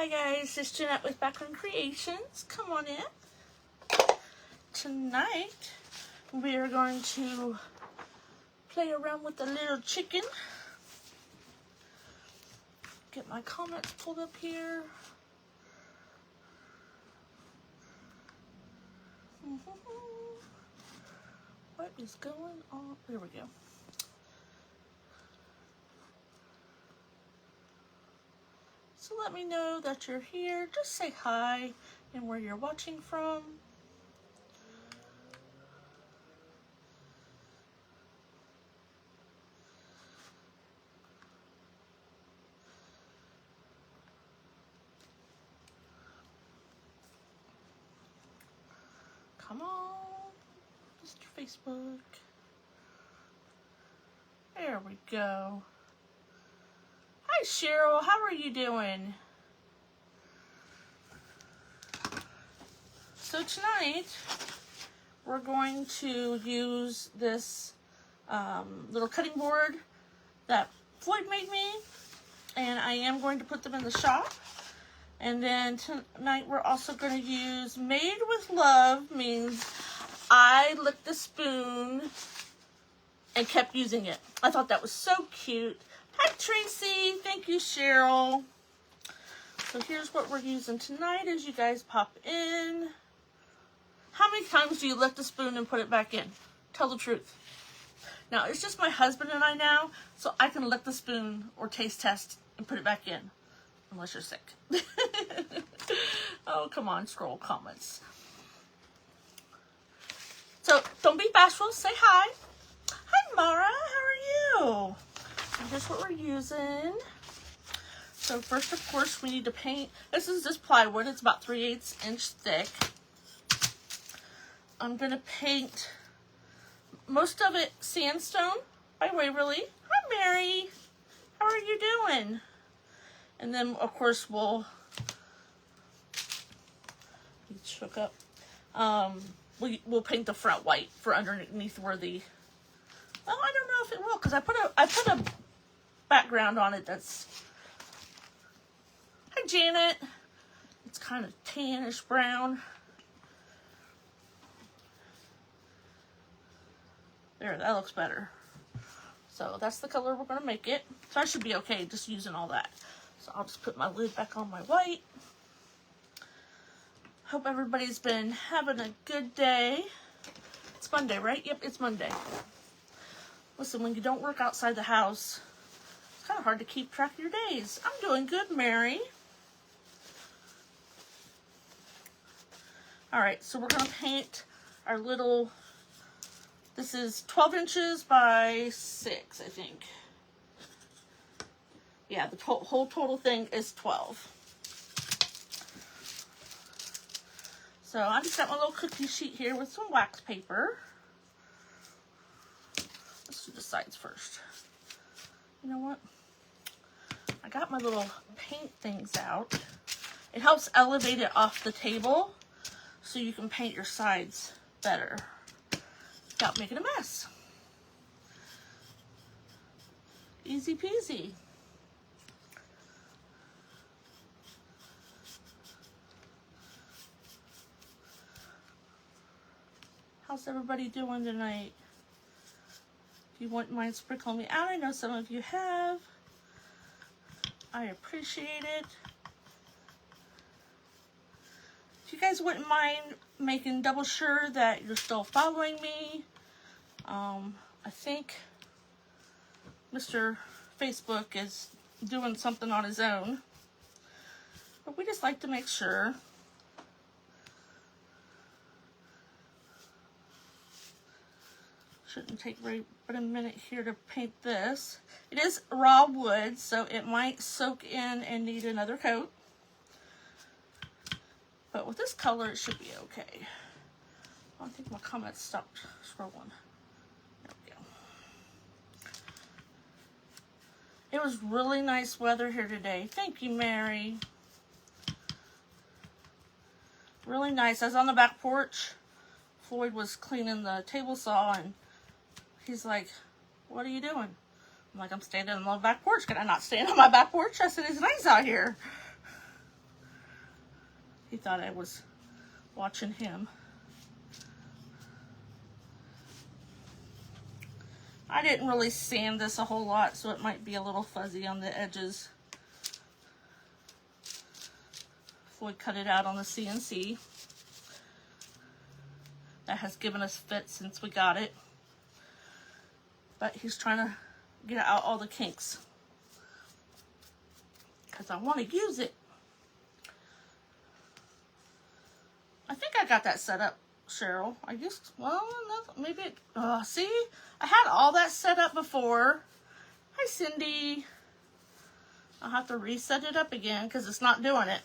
Hi guys, it's Jeanette with Background Creations. Come on in. Tonight we are going to play around with the little chicken. Get my comments pulled up here. What is going on? There we go. So let me know that you're here. Just say hi and where you're watching from. Come on, Mr. Facebook. There we go. Hi Cheryl, how are you doing? So tonight we're going to use this little cutting board that Floyd made me, and I am going to put them in the shop. And then tonight we're also going to use Made with Love, means I licked the spoon and kept using it. I thought that was so cute. Hi Tracy, thank you Cheryl. So here's what we're using tonight as you guys pop in. How many times do you lick the spoon and put it back in? Tell the truth. Now it's just my husband and I now, so I can lick the spoon or taste test and put it back in. Unless you're sick. Oh, come on, scroll comments. So don't be bashful, say hi. Hi Mara, how are you? And here's what we're using. So first, of course, we need to paint. This is just plywood. It's about 3/8 inch thick. I'm going to paint most of it sandstone by Waverly. Hi, Mary. How are you doing? And then, of course, we'll shook up. We'll paint the front white for underneath where the. Well, I don't know if it will, because I put a background on it that's. Hi Janet. It's kind of tannish brown. There, that looks better. So that's the color we're gonna make it. So I should be okay just using all that. So I'll just put my lid back on my white. Hope everybody's been having a good day. It's Monday, right? Yep, it's Monday. Listen, when you don't work outside the house, it's kind of hard to keep track of your days. I'm doing good, Mary. All right, so we're gonna paint our little, this is 12 inches by 6, I think. Yeah, the whole total thing is 12. So I just got my little cookie sheet here with some wax paper. Let's do the sides first. You know what? I got my little paint things out. It helps elevate it off the table so you can paint your sides better without making a mess. Easy peasy. How's everybody doing tonight? If you wouldn't mind sprinkling me out, I know some of you have. I appreciate it. If you guys wouldn't mind making double sure that you're still following me. I think Mr. Facebook is doing something on his own. But we just like to make sure. Shouldn't take but a minute here to paint this. It is raw wood, so it might soak in and need another coat. But with this color, it should be okay. I think my comments stopped scrolling. There we go. It was really nice weather here today. Thank you, Mary. Really nice. I was on the back porch. Floyd was cleaning the table saw, and he's like, "What are you doing?" I'm like, "I'm standing on the back porch. Can I not stand on my back porch?" I said, "It's nice out here." He thought I was watching him. I didn't really sand this a whole lot, so it might be a little fuzzy on the edges. Floyd cut it out on the CNC. That has given us fit since we got it. But he's trying to get out all the kinks, because I want to use it. I think I got that set up, Cheryl. I guess, well, maybe it, see? I had all that set up before. Hi, Cindy. I'll have to reset it up again because it's not doing it.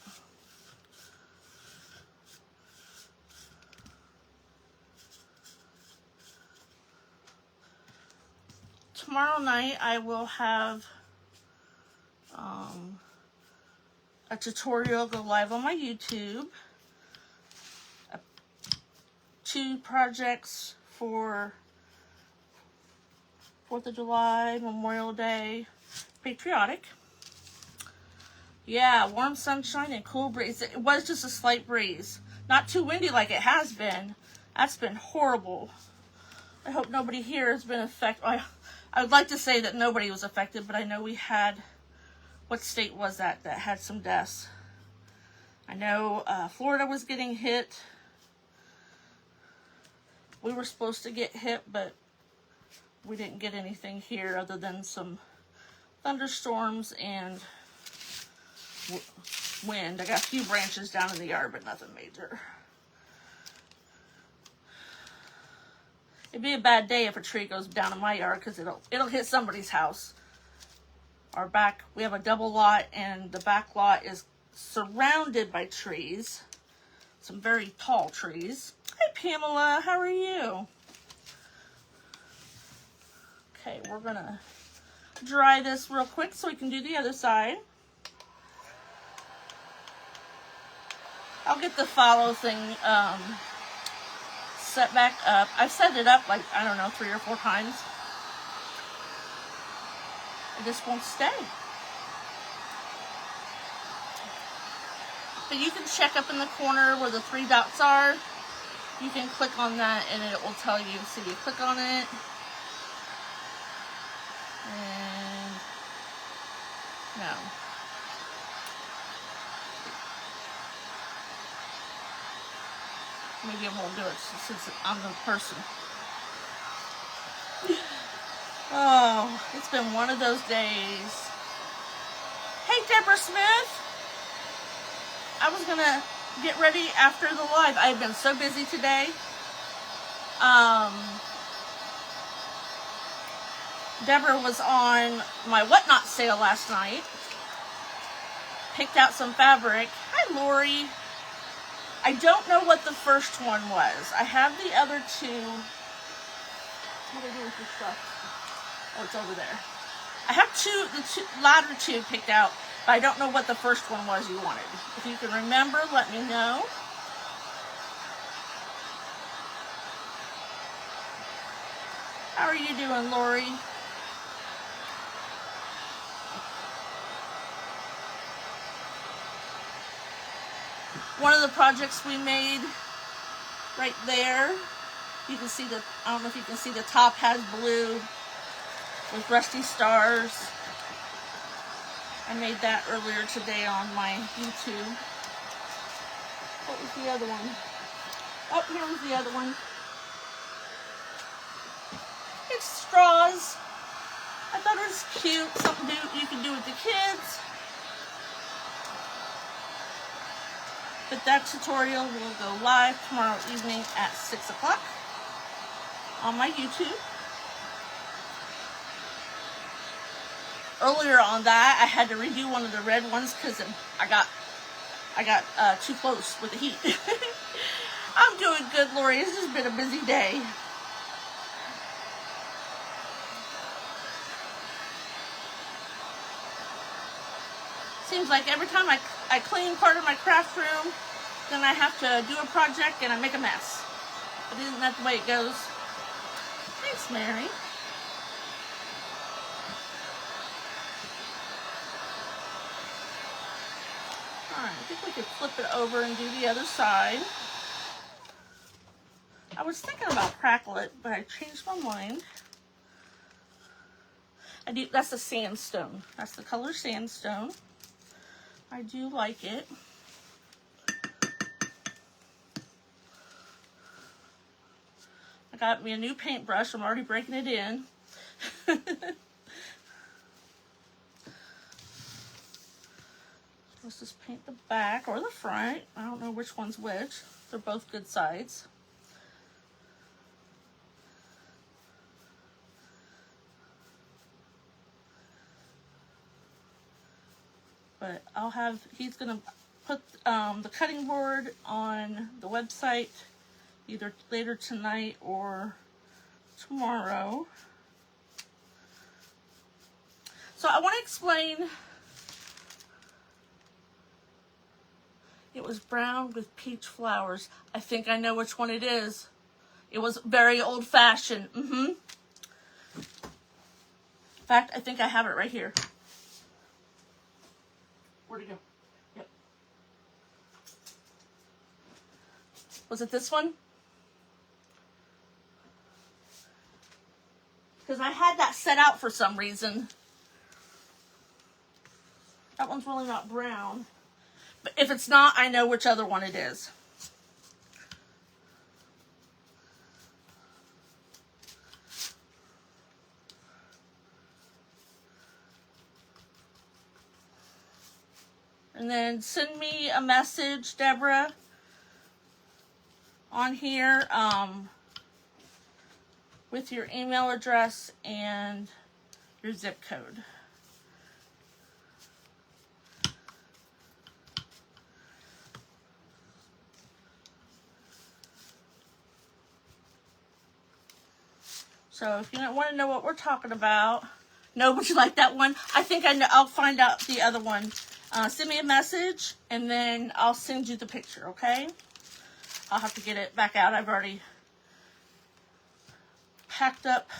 Tomorrow night I will have a tutorial go live on my YouTube. 2 projects for 4th of July, Memorial Day, patriotic. Yeah, warm sunshine and cool breeze. It was just a slight breeze. Not too windy like it has been. That's been horrible. I hope nobody here has been affected. I would like to say that nobody was affected, but I know we had, what state was that had some deaths? I know Florida was getting hit. We were supposed to get hit, but we didn't get anything here other than some thunderstorms and wind. I got a few branches down in the yard, but nothing major. It'd be a bad day if a tree goes down in my yard, because it'll hit somebody's house. Our back, we have a double lot, and the back lot is surrounded by trees. Some very tall trees. Hi, Pamela. How are you? Okay, we're going to dry this real quick so we can do the other side. I'll get the follow thing set back up. I've set it up like, I don't know, 3 or 4 times. It just won't stay. But you can check up in the corner where the 3 dots are. You can click on that and it will tell you. So you click on it. And no. Maybe it won't do it since I'm the person. Oh, it's been one of those days. Hey, Deborah Smith. I was going to get ready after the live. I've been so busy today. Deborah was on my Whatnot sale last night. Picked out some fabric. Hi, Lori. I don't know what the first one was. I have the other 2. What do I do with this stuff? Oh, it's over there. I have the latter 2 picked out, but I don't know what the first one was you wanted. If you can remember, let me know. How are you doing, Lori? One of the projects we made right there, you can see the, I don't know if you can see, the top has blue with rusty stars. I made that earlier today on my YouTube. What was the other one? Oh, here was the other one. It's straws. I thought it was cute, something you can do with the kids. But that tutorial will go live tomorrow evening at 6 o'clock on my YouTube. Earlier on that, I had to redo one of the red ones because I got too close with the heat. I'm doing good, Lori. It's just been a busy day. Seems like every time I clean part of my craft room, then I have to do a project and I make a mess. But isn't that the way it goes? Thanks, Mary. Alright. think we could flip it over and do the other side. I was thinking about crackle it, but I changed my mind. That's the sandstone. That's the color sandstone. I do like it. I got me a new paintbrush. I'm already breaking it in. Let's just paint the back or the front. I don't know which one's which. They're both good sides. But he's gonna put the cutting board on the website either later tonight or tomorrow. So I want to explain. It was brown with peach flowers. I think I know which one it is. It was very old-fashioned. In fact, I think I have it right here. Where'd it go? Yep. Was it this one? Because I had that set out for some reason. That one's really not brown. But if it's not, I know which other one it is. And then send me a message, Deborah, on here with your email address and your zip code. So if you don't want to know what we're talking about, no, would you like that one? I think I know. I'll find out the other one. Send me a message, and then I'll send you the picture, okay? I'll have to get it back out. I've already packed up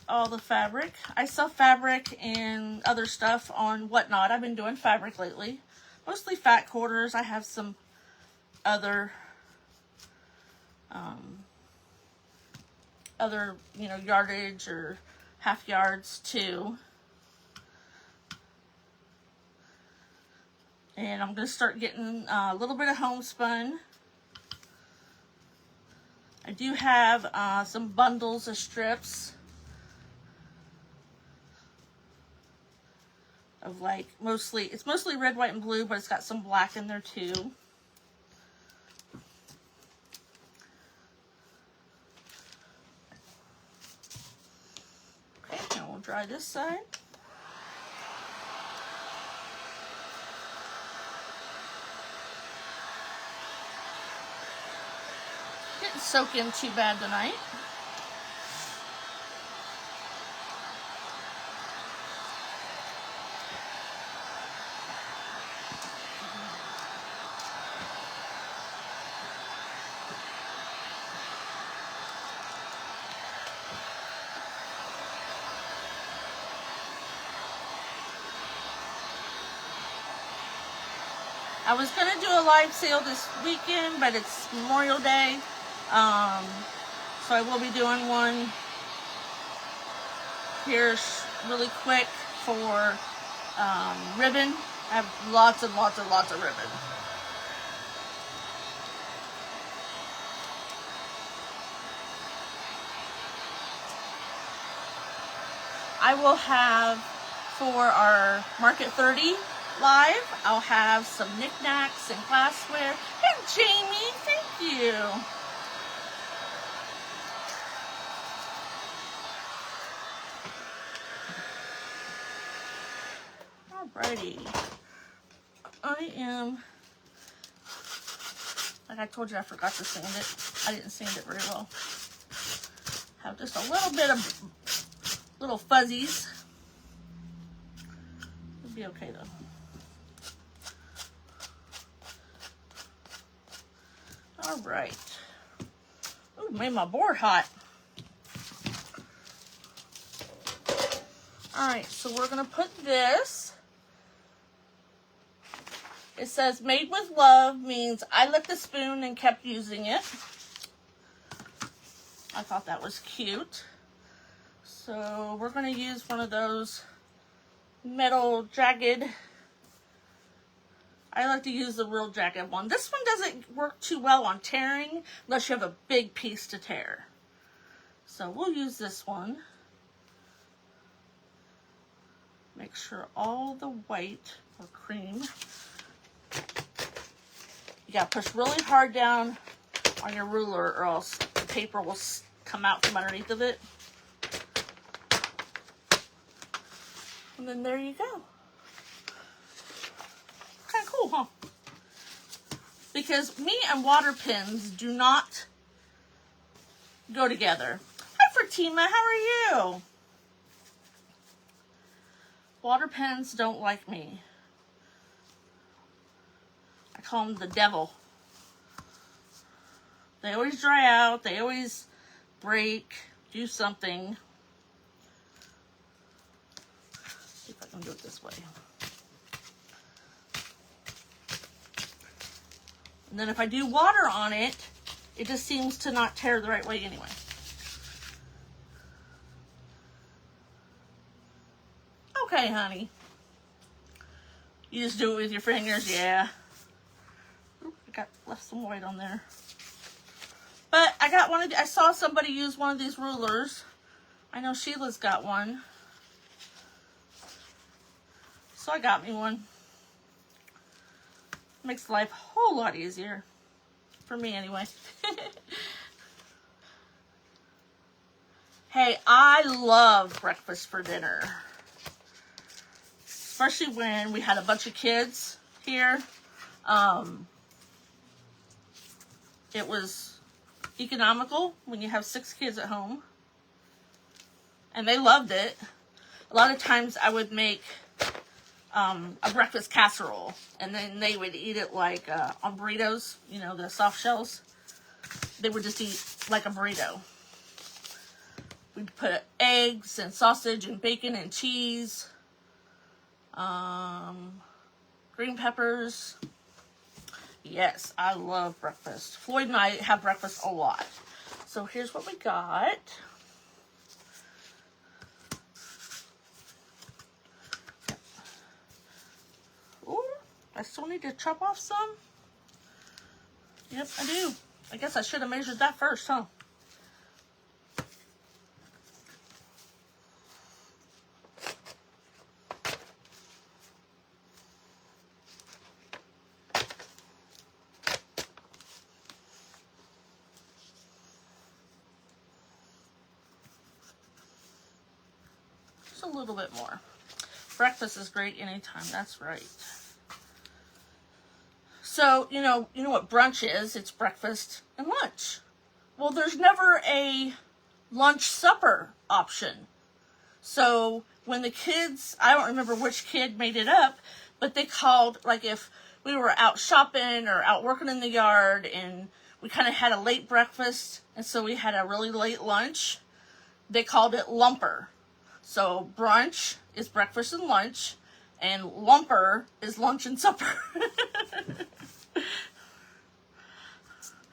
all the fabric. I sell fabric and other stuff on Whatnot. I've been doing fabric lately. Mostly fat quarters. I have some other, yardage or half yards too. And I'm going to start getting a little bit of homespun. I do have some bundles of strips of it's mostly red, white, and blue, but it's got some black in there too. Okay, now we'll dry this side. Didn't soak in too bad tonight. I was going to do a live sale this weekend, but it's Memorial Day. So I will be doing one here really quick for ribbon. I have lots and lots and lots of ribbon. I will have, for our Market 30 live, I'll have some knickknacks and glassware. Hey, Jamie, thank you. Alrighty. Like I told you, I forgot to sand it. I didn't sand it very well. Have just a little bit of little fuzzies. It'll be okay though. All right. Ooh, made my board hot. All right, so we're gonna put this It says, made with love means I licked the spoon and kept using it. I thought that was cute. So we're going to use one of those metal jagged. I like to use the real jagged one. This one doesn't work too well on tearing unless you have a big piece to tear. So we'll use this one. Make sure all the white or cream. You gotta push really hard down on your ruler or else the paper will come out from underneath of it. And then there you go. Kind of cool, huh? Because me and water pens do not go together. Hi, Fatima, how are you? Water pens don't like me. I call them the devil. They always dry out. They always break. Do something. See if I can do it this way. And then if I do water on it, it just seems to not tear the right way anyway. Okay, honey. You just do it with your fingers, yeah. Oop, I left some white on there. But I got one of I saw somebody use one of these rulers. I know Sheila's got one. So I got me one. Makes life a whole lot easier. For me anyway. Hey, I love breakfast for dinner. Especially when we had a bunch of kids here. It was economical when you have 6 kids at home. And they loved it. A lot of times I would make a breakfast casserole. And then they would eat it like on burritos, you know, the soft shells. They would just eat like a burrito. We'd put eggs and sausage and bacon and cheese. Green peppers. Yes, I love breakfast. Floyd and I have breakfast a lot. So here's what we got. Ooh, I still need to chop off some. Yep, I do. I guess I should have measured that first, huh? A little bit more. Breakfast is great anytime, that's right. So, you know what brunch is? It's breakfast and lunch. Well, there's never a lunch supper option. So, when the kids, I don't remember which kid made it up, but they called, like if we were out shopping or out working in the yard and we kind of had a late breakfast and so we had a really late lunch, they called it lumper. So brunch is breakfast and lunch, and lumper is lunch and supper.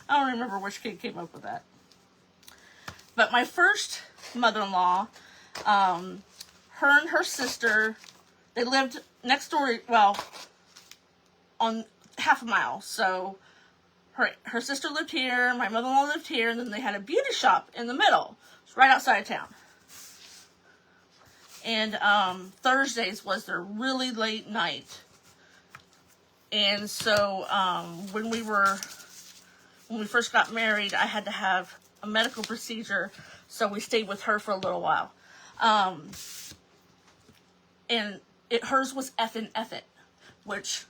I don't remember which kid came up with that. But my first mother-in-law, her and her sister, they lived next door, well, on half a mile. So her sister lived here, my mother-in-law lived here, and then they had a beauty shop in the middle. It's right outside of town. And Thursdays was their really late night. And so when we first got married, I had to have a medical procedure, so we stayed with her for a little while. And hers was effin' F-it, which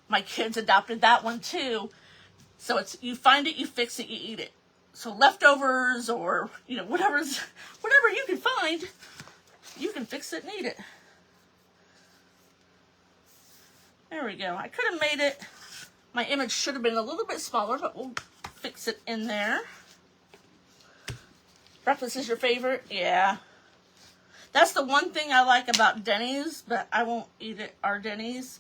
my kids adopted that one too. So it's, you find it, you fix it, you eat it. So leftovers or, whatever you can find, you can fix it and eat it. There we go. I could have made it, my image should have been a little bit smaller, but we'll fix it in there. Breakfast is your favorite? Yeah. That's the one thing I like about Denny's, but I won't eat at our Denny's.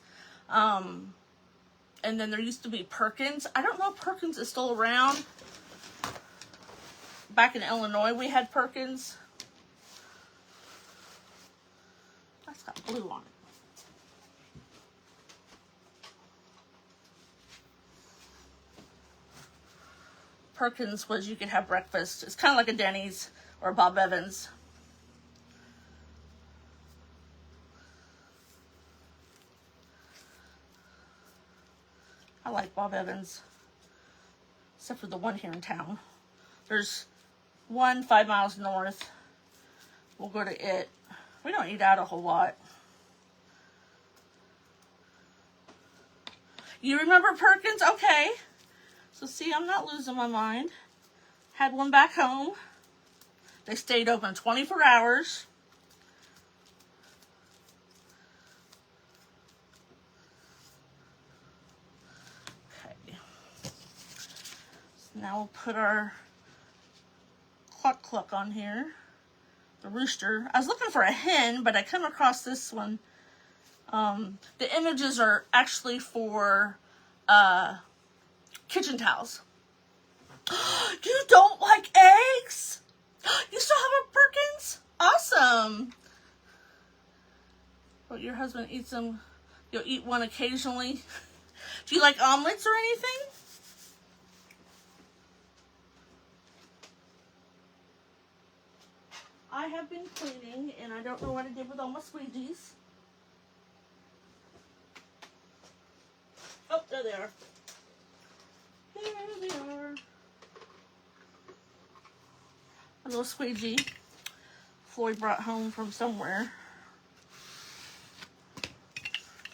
And then there used to be Perkins. I don't know if Perkins is still around. Back in Illinois, we had Perkins. That's got blue on it. Perkins was you could have breakfast. It's kind of like a Denny's or a Bob Evans. I like Bob Evans, except for the one here in town. There's one 5 miles north. We'll go to it. We don't eat out a whole lot. You remember Perkins? Okay. So see, I'm not losing my mind. Had one back home. They stayed open 24 hours. Okay. So now we'll put our cluck cluck on here. The rooster. I was looking for a hen, but I come across this one. The images are actually for kitchen towels. You don't like eggs? You still have a Perkins? Awesome. Well, your husband eats them. You'll eat one occasionally. Do you like omelets or anything? I have been cleaning, and I don't know what I did with all my squeegees. Oh, there they are. There they are. A little squeegee Floyd brought home from somewhere.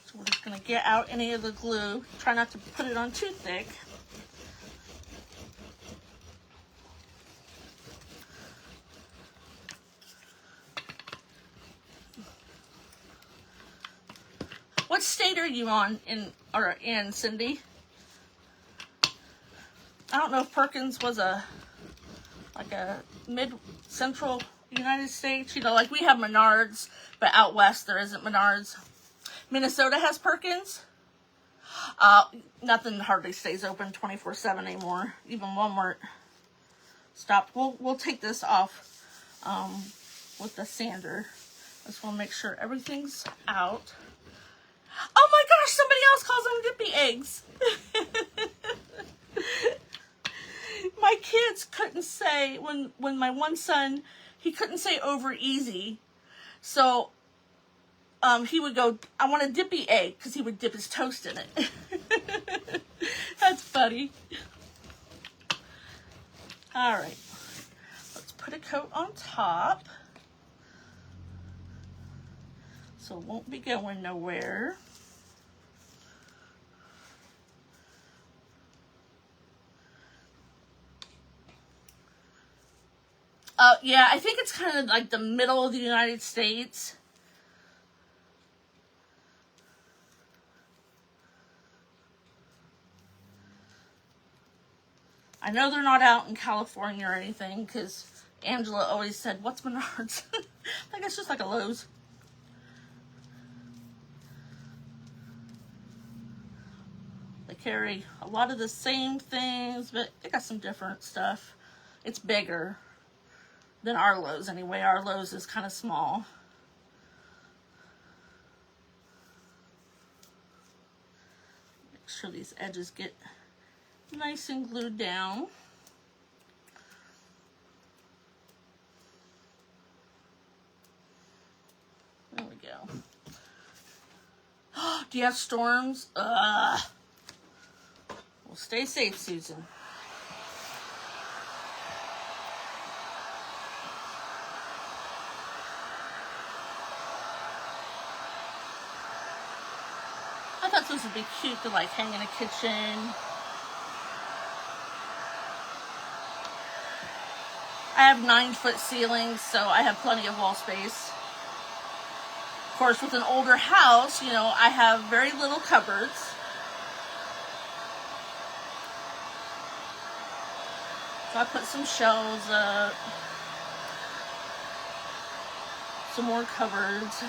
So we're just going to get out any of the glue. Try not to put it on too thick. What state are you in, Cindy? I don't know if Perkins was like a mid-central United States. You know, like we have Menards, but out west there isn't Menards. Minnesota has Perkins. Nothing hardly stays open 24/7 anymore. Even Walmart stopped. We'll take this off with the sander. I just want to make sure everything's out. Oh my gosh, somebody else calls them dippy eggs. My kids couldn't say, when my one son, he couldn't say over easy. So he would go, I want a dippy egg, because he would dip his toast in it. That's funny. All right, let's put a coat on top. So it won't be going nowhere. Yeah, I think it's kind of like the middle of the United States. I know they're not out in California or anything, because Angela always said, what's Menards? I think it's just like a Lowe's. They carry a lot of the same things, but they got some different stuff. It's bigger than our Lowe's anyway. Our Lowe's is kind of small. Make sure these edges get nice and glued down. There we go. Do you have storms? Well, stay safe, Susan. I thought this would be cute to like hang in a kitchen. I have 9-foot ceilings, so I have plenty of wall space. Of course, with an older house, you know, I have very little cupboards. So I put some shelves up, some more cupboards.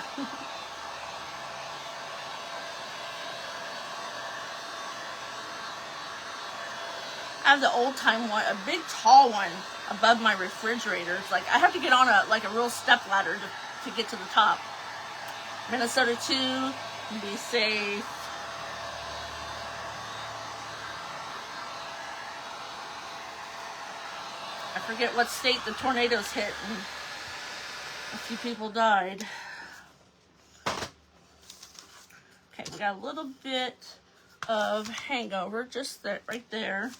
I have the old time one, a big tall one above my refrigerator. It's like I have to get on a real step ladder to get to the top. Minnesota 2, be safe. I forget what state the tornadoes hit and a few people died. Okay, we got a little bit of hangover, just that right there.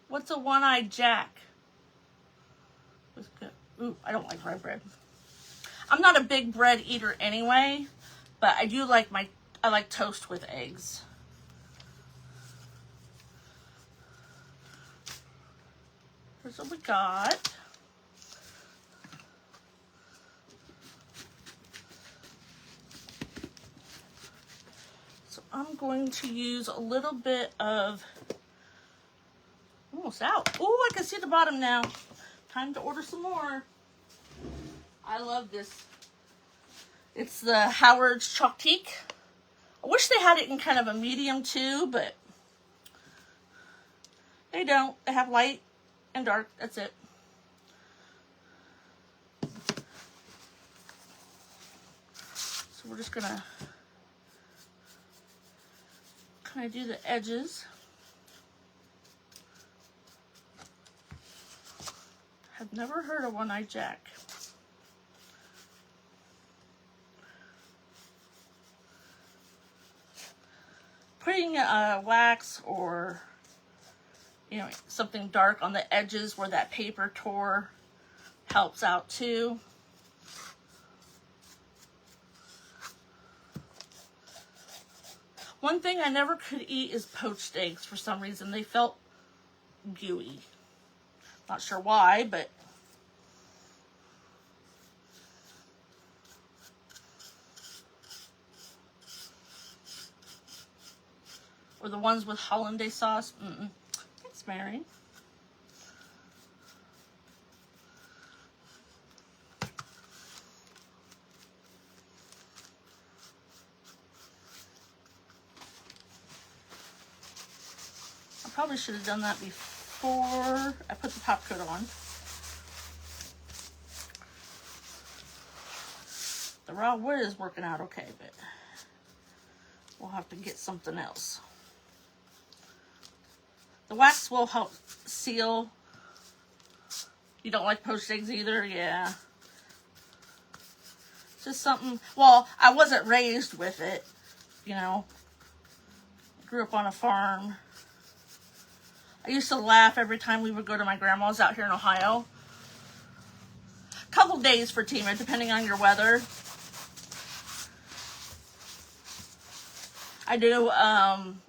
What's a one-eyed jack? Ooh, I don't like rye bread. I'm not a big bread eater anyway, but I do like I like toast with eggs. Here's what we got. So I'm going to use a little bit of, almost out. Oh, I can see the bottom now. Time to order some more. I love this. It's the Howard's Chalk Teak. I wish they had it in kind of a medium too, but they don't. They have light and dark. That's it. So we're just gonna kind of do the edges. I've never heard of one-eyed jack. Putting wax or, you know, something dark on the edges where that paper tore helps out too. One thing I never could eat is poached eggs for some reason. They felt gooey. Not sure why, but or the ones with hollandaise sauce. Thanks, Mary. I probably should have done that before I put the top coat on. The raw wood is working out okay, but we'll have to get something else. The wax will help seal. You don't like poached eggs either? Yeah. Just something, well, I wasn't raised with it, you know. Grew up on a farm. I used to laugh every time we would go to my grandma's out here in Ohio. A couple days for Tima, depending on your weather. I do,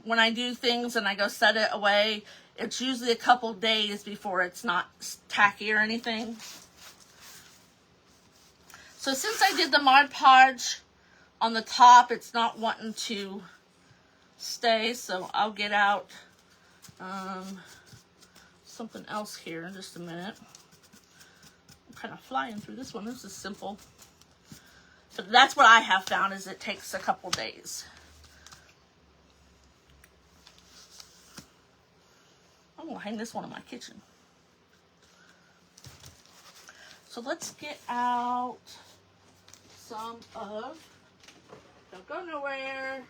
when I do things and I go set it away, it's usually a couple days before it's not tacky or anything. So since I did the Mod Podge on the top, it's not wanting to stay, so I'll get out something else here in just a minute. I'm kind of flying through this one. This is simple. But that's what I have found, is it takes a couple days. I'm going to hang this one in my kitchen. So let's get out some of, don't go nowhere,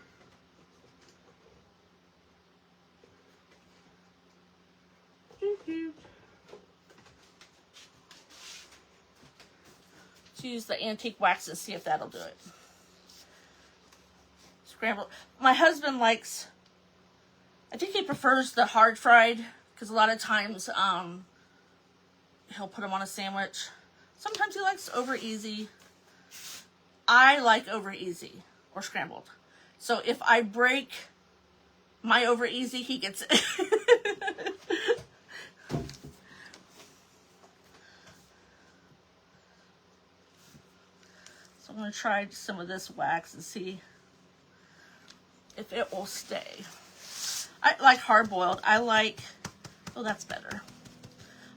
to use the antique wax and see if that'll do it. Scrambled. My husband likes, I think he prefers the hard fried, because a lot of times he'll put them on a sandwich. Sometimes he likes over easy. I like over easy or scrambled. So if I break my over easy, he gets it. So I'm going to try some of this wax and see if it will stay. I like hard boiled. I like, oh, that's better.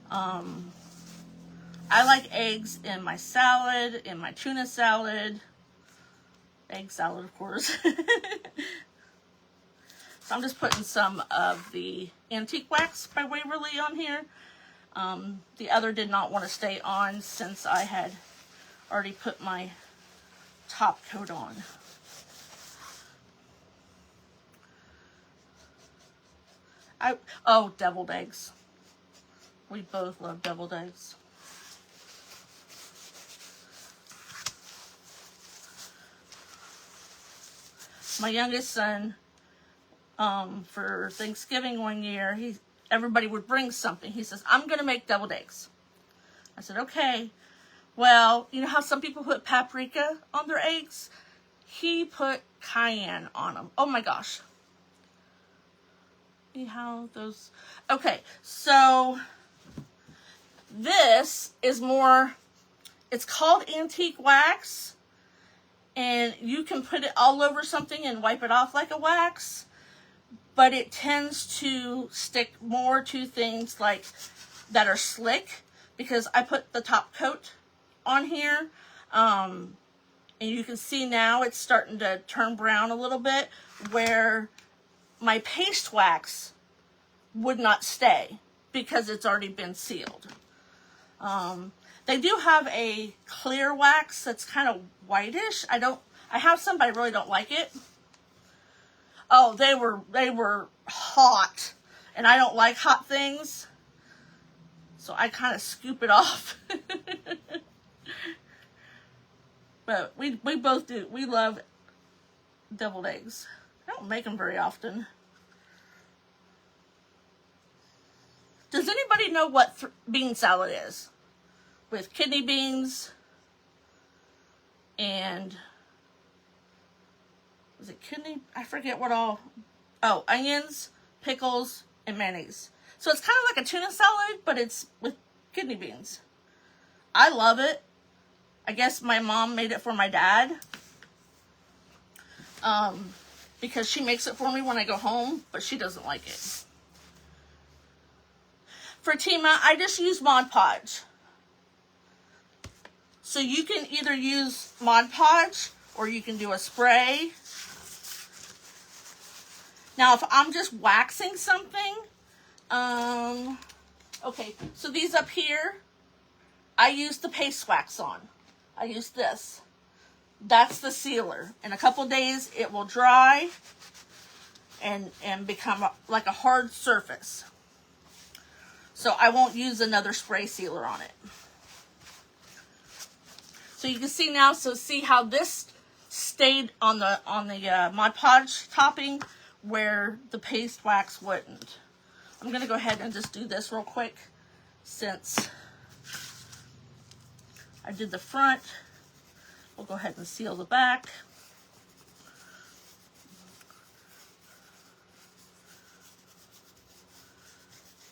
I like eggs in my salad, in my tuna salad. Egg salad, of course. So I'm just putting some of the antique wax by Waverly on here. The other did not want to stay on since I had already put my top coat on. Oh, deviled eggs. We both love deviled eggs. My youngest son, for Thanksgiving one year, everybody would bring something. He says, I'm going to make deviled eggs. I said, okay. Well, you know how some people put paprika on their eggs? He put cayenne on them. Oh my gosh. See how those... Okay, so this is more... It's called antique wax. And you can put it all over something and wipe it off like a wax. But it tends to stick more to things like that are slick. Because I put the top coat on here. And you can see now it's starting to turn brown a little bit. Where my paste wax would not stay. Because it's already been sealed. They do have a clear wax that's kind of whitish. I have some, but I really don't like it. Oh, they were hot. And I don't like hot things. So I kind of scoop it off. But we both do. We love deviled eggs. I don't make them very often. Does anybody know what bean salad is? With kidney beans and, was it kidney? I forget what all. Oh, onions, pickles, and mayonnaise. So it's kind of like a tuna salad, but it's with kidney beans. I love it. I guess my mom made it for my dad. Because she makes it for me when I go home, but she doesn't like it. For Tima, I just use Mod Podge. So you can either use Mod Podge or you can do a spray. Now, if I'm just waxing something, okay, so these up here, I use the paste wax on. I use this. That's the sealer. In a couple days, it will dry and become like a hard surface. So I won't use another spray sealer on it. So you can see now, so see how this stayed on the Mod Podge topping where the paste wax wouldn't. I'm going to go ahead and just do this real quick since I did the front. We'll go ahead and seal the back.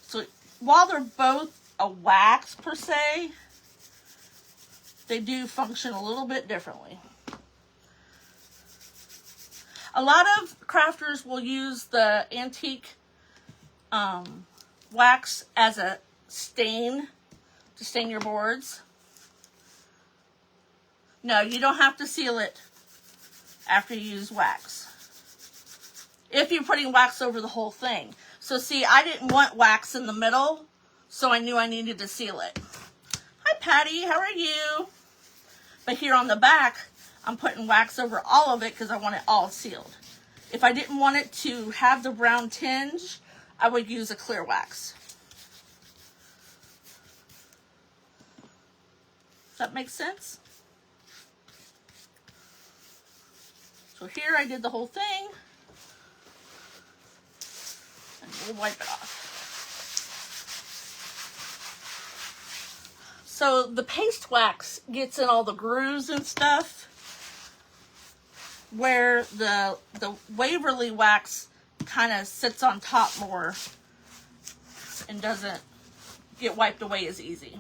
So while they're both a wax per se, they do function a little bit differently. A lot of crafters will use the antique wax as a stain to stain your boards. No, you don't have to seal it after you use wax. If you're putting wax over the whole thing. So see, I didn't want wax in the middle, so I knew I needed to seal it. Hi Patty, how are you? But here on the back, I'm putting wax over all of it because I want it all sealed. If I didn't want it to have the brown tinge, I would use a clear wax. Does that make sense? So here I did the whole thing. And we'll wipe it off. So the paste wax gets in all the grooves and stuff where the Waverly wax kind of sits on top more and doesn't get wiped away as easy.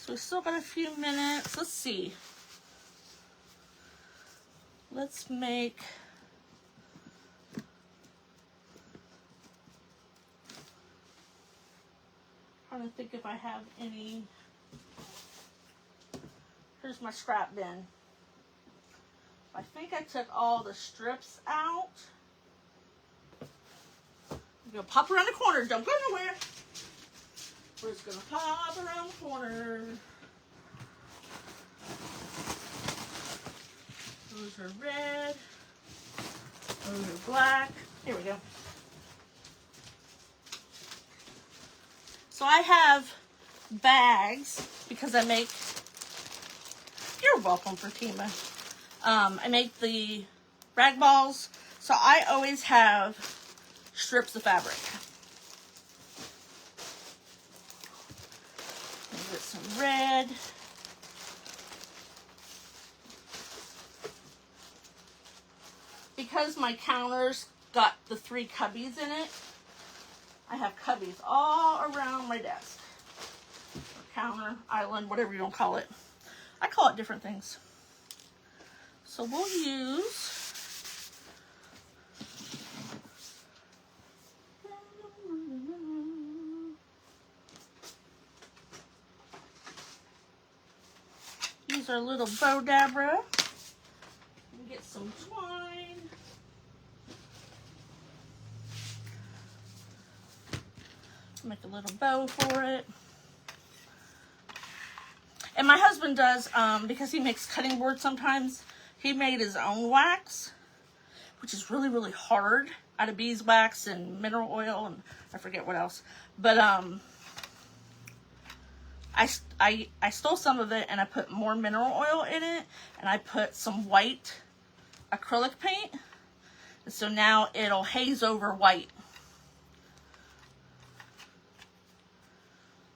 So So we still got a few minutes. Let's see. Let's make... I'm trying to think if I have any... Here's my scrap bin. I think I took all the strips out. I'm gonna pop around the corner. Don't go nowhere. We're just gonna pop around the corner. Those are red. Those are black. Here we go. So I have bags because I make... You're welcome, Fatima. I make the rag balls, so I always have strips of fabric. Get some red. Because my counter's got the 3 cubbies in it, I have cubbies all around my desk. Or counter, island, whatever you want to call it. I call it different things. So we'll use our little bow dabber. Get some twine. Make a little bow for it. And my husband does, because he makes cutting boards sometimes, he made his own wax, which is really, really hard, out of beeswax and mineral oil and I forget what else. But I stole some of it and I put more mineral oil in it and I put some white acrylic paint. And so now it'll haze over white.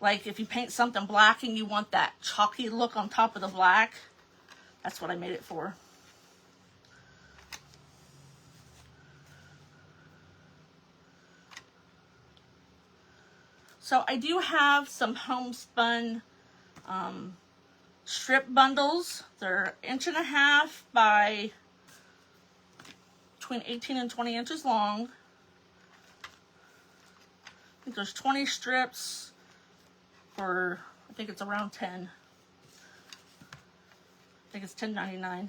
Like if you paint something black and you want that chalky look on top of the black, that's what I made it for. So I do have some homespun strip bundles. They're 1.5 inches by between 18 and 20 inches long. I think there's 20 strips for, I think it's around 10. I think it's $10.99.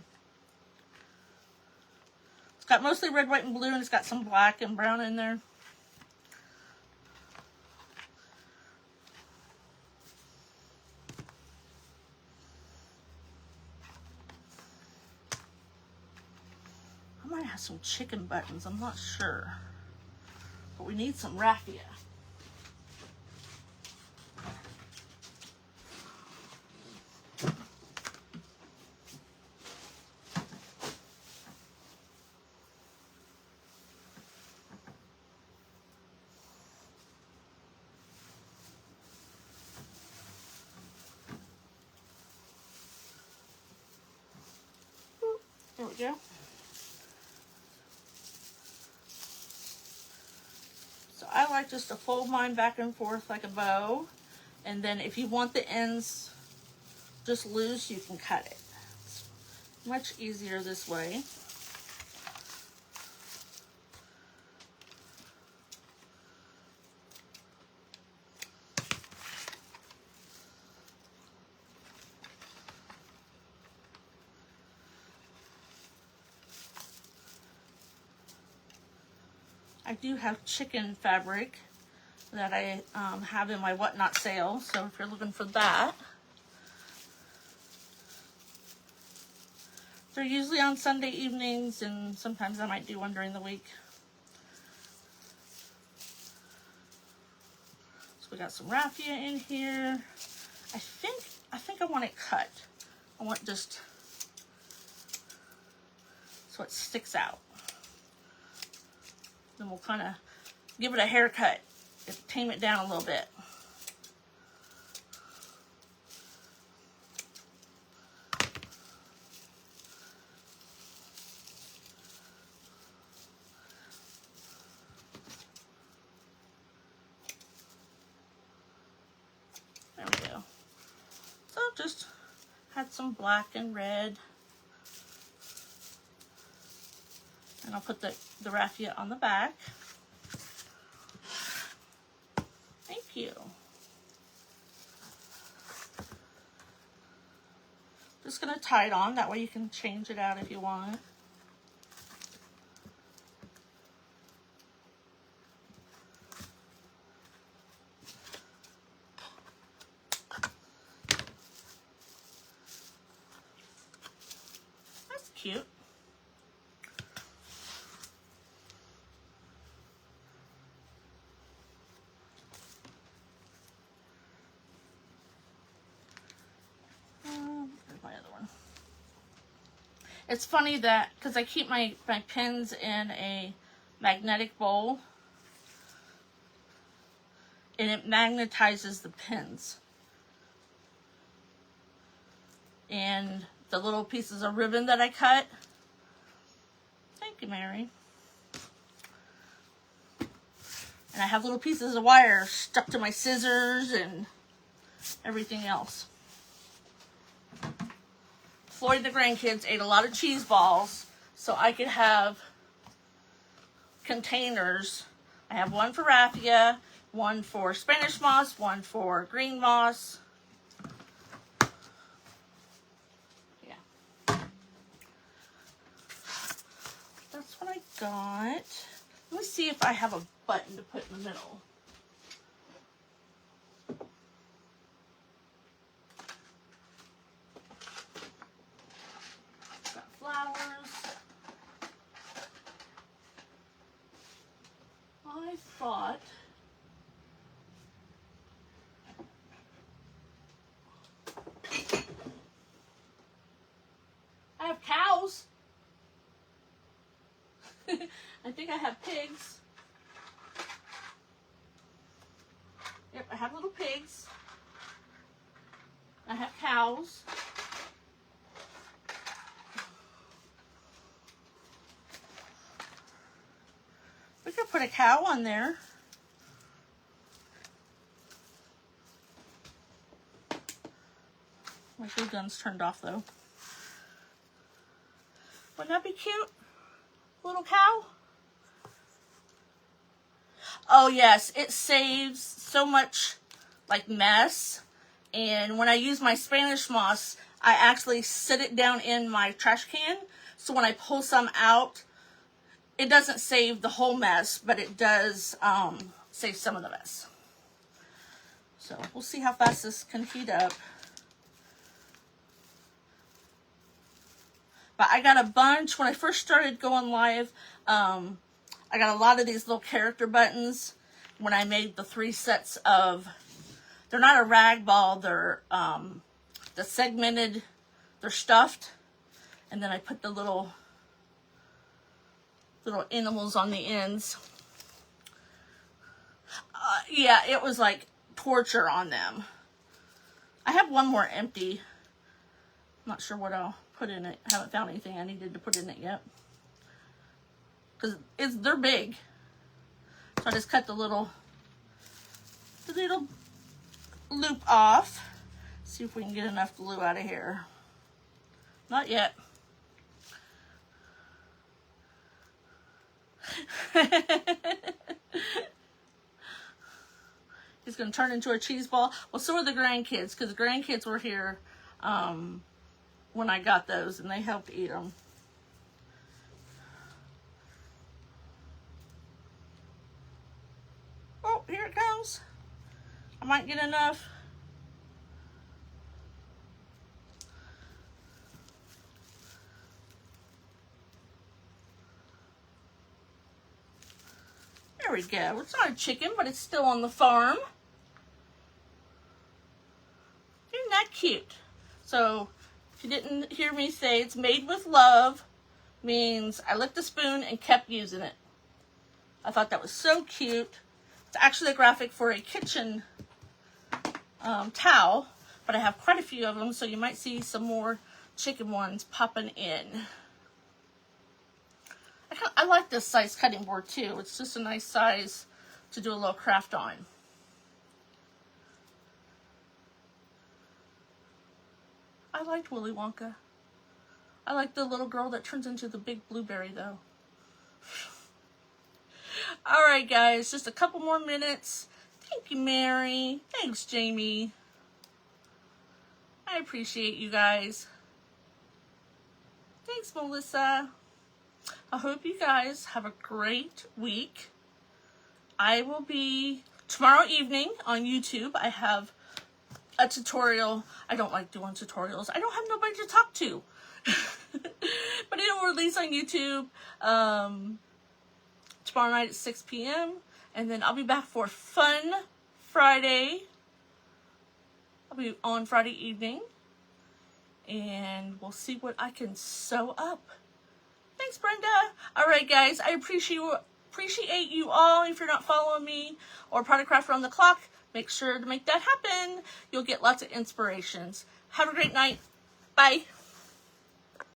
It's got mostly red, white, and blue, and it's got some black and brown in there. I might have some chicken buttons, I'm not sure. But we need some raffia. There we go. So I like just to fold mine back and forth like a bow. And then if you want the ends just loose, you can cut it. It's much easier this way. I do have chicken fabric that I have in my whatnot sale, so if you're looking for that. They're usually on Sunday evenings, and sometimes I might do one during the week. So we got some raffia in here. I think I want it cut. I want just so it sticks out. Then we'll kind of give it a haircut, tame it down a little bit. There we go. So some black and red. And I'll put the raffia on the back. Thank you. Just going to tie it on. That way you can change it out if you want. That's cute. It's funny that, because I keep my pins in a magnetic bowl, and it magnetizes the pins. And the little pieces of ribbon that I cut, thank you, Mary. And I have little pieces of wire stuck to my scissors and everything else. Floyd and the grandkids ate a lot of cheese balls, so I could have containers. I have one for raffia, one for Spanish moss, one for green moss. Yeah. That's what I got. Let me see if I have a button to put in the middle. I thought I have cows. I think I have pigs. Yep, I have little pigs. I have cows. We could put a cow on there. My glue gun's turned off though. Wouldn't that be cute? Little cow? Oh yes, it saves so much like mess. And when I use my Spanish moss, I actually sit it down in my trash can. So when I pull some out, it doesn't save the whole mess, but it does save some of the mess. So we'll see how fast this can heat up. But I got a bunch, when I first started going live, I got a lot of these little character buttons when I made the 3 sets of, they're not a rag ball, they're the segmented, they're stuffed. And then I put the little animals on the ends. Yeah, it was like torture on them. I have one more empty. I'm not sure what I'll put in it. I haven't found anything I needed to put in it yet. Because they're big. So I just cut the little loop off. See if we can get enough glue out of here. Not yet. He's going to turn into a cheese ball. Well, so are the grandkids, because the grandkids were here when I got those, and they helped eat them. Oh, here it comes. I might get enough. There we go. It's not a chicken, but it's still on the farm. Isn't that cute? So, if you didn't hear me say it's made with love, means I licked the spoon and kept using it. I thought that was so cute. It's actually a graphic for a kitchen towel, but I have quite a few of them, so you might see some more chicken ones popping in. I like this size cutting board too. It's just a nice size to do a little craft on. I liked Willy Wonka. I like the little girl that turns into the big blueberry, though. Alright, guys, just a couple more minutes. Thank you, Mary. Thanks, Jamie. I appreciate you guys. Thanks, Melissa. I hope you guys have a great week. I will be tomorrow evening on YouTube. I have a tutorial. I don't like doing tutorials. I don't have nobody to talk to. But it will release on YouTube tomorrow night at 6 p.m. And then I'll be back for Fun Friday. I'll be on Friday evening. And we'll see what I can sew up. Thanks, Brenda. Alright, guys. I appreciate you all. If you're not following me or Product Craft Around the Clock, make sure to make that happen. You'll get lots of inspirations. Have a great night. Bye.